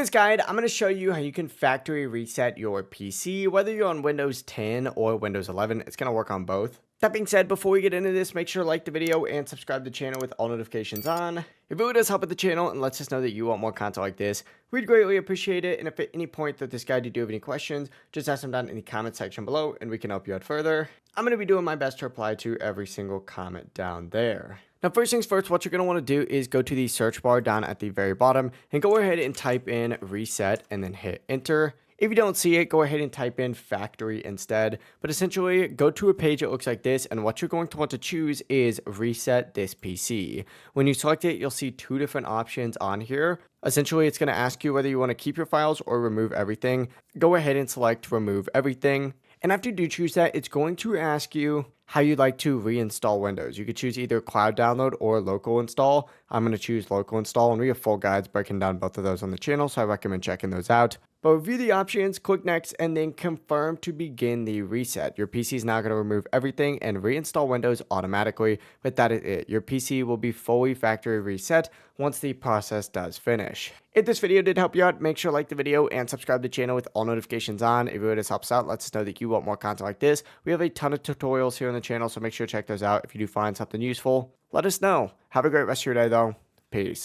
this guide, I'm going to show you how you can factory reset your PC, whether you're on Windows 10 or Windows 11. It's going to work on both. That being said, before we get into this, make sure to like the video and subscribe to the channel with all notifications on. It really does help with the channel and lets us know that you want more content like this. We'd greatly appreciate it, and if at any point throughout this guide you do have any questions, just ask them down in the comment section below and we can help you out further. I'm going to be doing my best to reply to every single comment down there. Now, first things first, what you're going to want to do is go to the search bar down at the very bottom and go ahead and type in reset and then hit enter. If you don't see it, go ahead and type in factory instead. But essentially, go to a page that looks like this, and what you're going to want to choose is reset this PC. When you select it, you'll see two different options on here. Essentially, it's going to ask you whether you want to keep your files or remove everything. Go ahead and select remove everything. And after you do choose that, it's going to ask you how you'd like to reinstall Windows. You could choose either cloud download or local install. I'm going to choose local install, and we have full guides breaking down both of those on the channel, so I recommend checking those out. But review the options, click next, and then confirm to begin the reset. Your PC is now going to remove everything and reinstall Windows automatically, but that is it. Your PC will be fully factory reset once the process does finish. If this video did help you out, make sure to like the video and subscribe to the channel with all notifications on. If it really just helps out, lets us know that you want more content like this. We have a ton of tutorials here on the channel, so make sure to check those out. If you do find something useful, let us know. Have a great rest of your day, though. Peace.